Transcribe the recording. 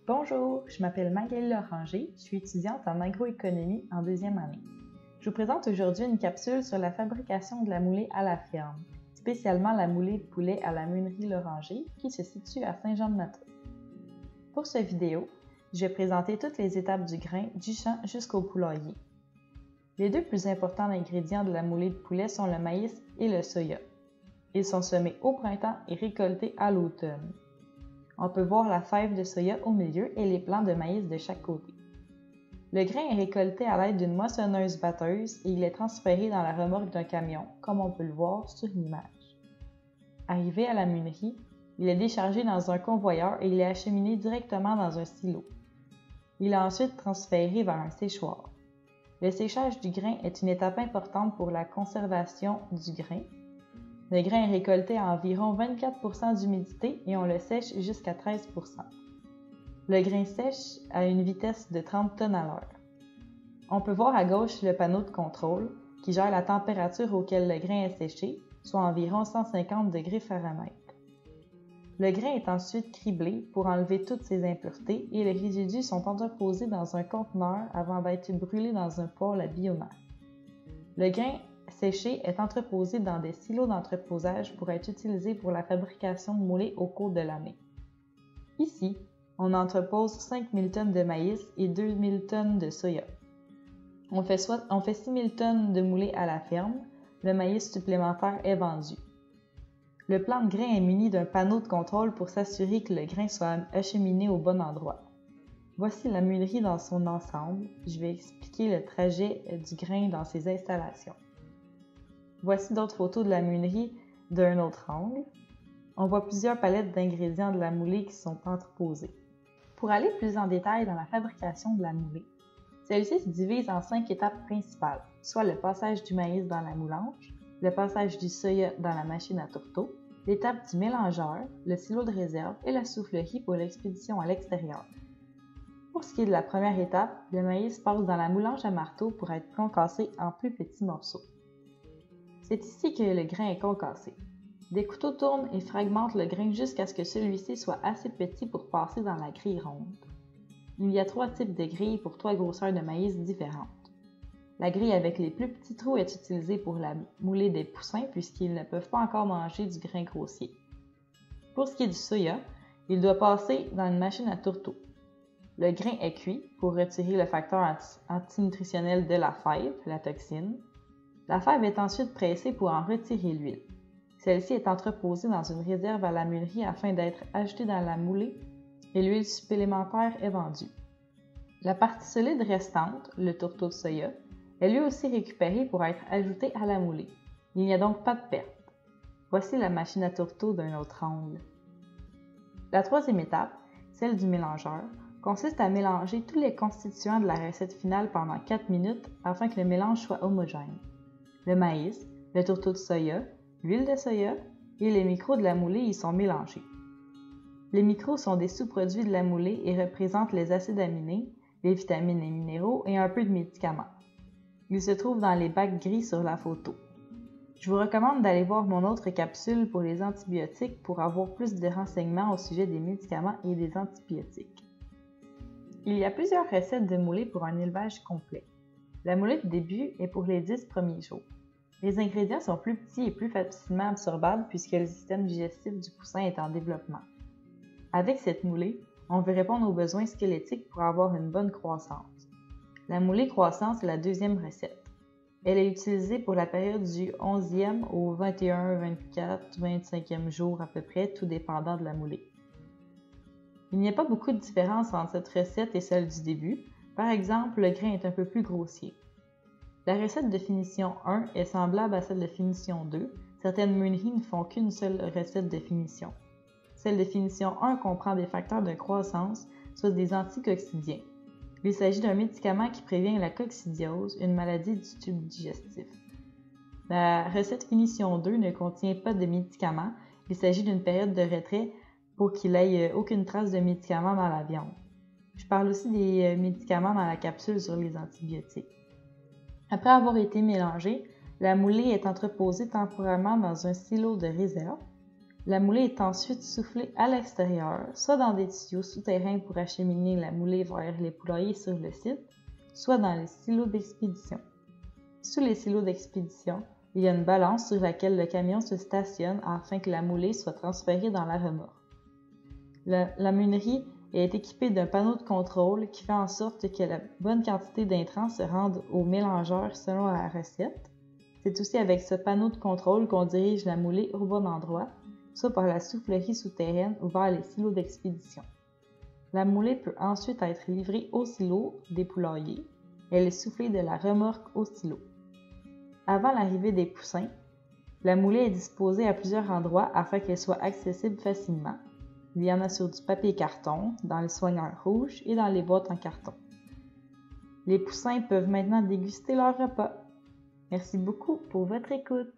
Bonjour, je m'appelle Magali Loranger, je suis étudiante en agroéconomie en deuxième année. Je vous présente aujourd'hui une capsule sur la fabrication de la moulée à la ferme, spécialement la moulée de poulet à la meunerie Loranger qui se situe à Saint-Jean-de-Matheux. Pour cette vidéo, je vais présenter toutes les étapes du grain du champ jusqu'au poulailler. Les deux plus importants ingrédients de la moulée de poulet sont le maïs et le soya. Ils sont semés au printemps et récoltés à l'automne. On peut voir la fève de soya au milieu et les plants de maïs de chaque côté. Le grain est récolté à l'aide d'une moissonneuse-batteuse et il est transféré dans la remorque d'un camion, comme on peut le voir sur l'image. Arrivé à la meunerie, il est déchargé dans un convoyeur et il est acheminé directement dans un silo. Il est ensuite transféré vers un séchoir. Le séchage du grain est une étape importante pour la conservation du grain. Le grain est récolté à environ 24% d'humidité et on le sèche jusqu'à 13%. Le grain sèche à une vitesse de 30 tonnes à l'heure. On peut voir à gauche le panneau de contrôle qui gère la température auquel le grain est séché, soit environ 150 degrés Fahrenheit. Le grain est ensuite criblé pour enlever toutes ses impuretés et les résidus sont entreposés dans un conteneur avant d'être brûlés dans un poêle à biomasse. Le grain séché est entreposé dans des silos d'entreposage pour être utilisé pour la fabrication de moulées au cours de l'année. Ici, on entrepose 5000 tonnes de maïs et 2000 tonnes de soya. On fait 6000 tonnes de moulées à la ferme, le maïs supplémentaire est vendu. Le plant de grain est muni d'un panneau de contrôle pour s'assurer que le grain soit acheminé au bon endroit. Voici la meunerie dans son ensemble. Je vais expliquer le trajet du grain dans ses installations. Voici d'autres photos de la meunerie d'un autre angle. On voit plusieurs palettes d'ingrédients de la moulée qui sont entreposées. Pour aller plus en détail dans la fabrication de la moulée, celle-ci se divise en 5 étapes principales, soit le passage du maïs dans la moulange, le passage du soya dans la machine à tourteau, l'étape du mélangeur, le silo de réserve et la soufflerie pour l'expédition à l'extérieur. Pour ce qui est de la première étape, le maïs passe dans la moulange à marteau pour être concassé en plus petits morceaux. C'est ici que le grain est concassé. Des couteaux tournent et fragmentent le grain jusqu'à ce que celui-ci soit assez petit pour passer dans la grille ronde. Il y a 3 types de grilles pour 3 grosseurs de maïs différentes. La grille avec les plus petits trous est utilisée pour la moulée des poussins puisqu'ils ne peuvent pas encore manger du grain grossier. Pour ce qui est du soya, il doit passer dans une machine à tourteau. Le grain est cuit pour retirer le facteur antinutritionnel de la fève, la toxine. La fève est ensuite pressée pour en retirer l'huile. Celle-ci est entreposée dans une réserve à la meunerie afin d'être ajoutée dans la moulée et l'huile supplémentaire est vendue. La partie solide restante, le tourteau de soya, est lui aussi récupéré pour être ajouté à la moulée. Il n'y a donc pas de perte. Voici la machine à tourteau d'un autre angle. La troisième étape, celle du mélangeur, consiste à mélanger tous les constituants de la recette finale pendant 4 minutes afin que le mélange soit homogène. Le maïs, le tourteau de soya, l'huile de soya et les micros de la moulée y sont mélangés. Les micros sont des sous-produits de la moulée et représentent les acides aminés, les vitamines et minéraux et un peu de médicaments. Ils se trouvent dans les bacs gris sur la photo. Je vous recommande d'aller voir mon autre capsule pour les antibiotiques pour avoir plus de renseignements au sujet des médicaments et des antibiotiques. Il y a plusieurs recettes de moulée pour un élevage complet. La moulée de début est pour les 10 premiers jours. Les ingrédients sont plus petits et plus facilement absorbables puisque le système digestif du poussin est en développement. Avec cette moulée, on veut répondre aux besoins squelettiques pour avoir une bonne croissance. La moulée croissance est la deuxième recette. Elle est utilisée pour la période du 11e au 21, 24, 25e jour à peu près, tout dépendant de la moulée. Il n'y a pas beaucoup de différence entre cette recette et celle du début. Par exemple, le grain est un peu plus grossier. La recette de finition 1 est semblable à celle de finition 2. Certaines meuneries ne font qu'une seule recette de finition. Celle de finition 1 comprend des facteurs de croissance, soit des anticoccidiens. Il s'agit d'un médicament qui prévient la coccidiose, une maladie du tube digestif. La recette finition 2 ne contient pas de médicaments. Il s'agit d'une période de retrait pour qu'il n'y ait aucune trace de médicaments dans la viande. Je parle aussi des médicaments dans la capsule sur les antibiotiques. Après avoir été mélangée, la moulée est entreposée temporairement dans un silo de réserve. La moulée est ensuite soufflée à l'extérieur, soit dans des tuyaux souterrains pour acheminer la moulée vers les poulaillers sur le site, soit dans les silos d'expédition. Sous les silos d'expédition, il y a une balance sur laquelle le camion se stationne afin que la moulée soit transférée dans la remorque. La meunerie est équipée d'un panneau de contrôle qui fait en sorte que la bonne quantité d'intrants se rende au mélangeur selon la recette. C'est aussi avec ce panneau de contrôle qu'on dirige la moulée au bon endroit, soit par la soufflerie souterraine ou vers les silos d'expédition. La moulée peut ensuite être livrée au silo des poulaillers. Elle est soufflée de la remorque au silo. Avant l'arrivée des poussins, la moulée est disposée à plusieurs endroits afin qu'elle soit accessible facilement. Il y en a sur du papier carton, dans les soigneurs rouges et dans les boîtes en carton. Les poussins peuvent maintenant déguster leur repas. Merci beaucoup pour votre écoute.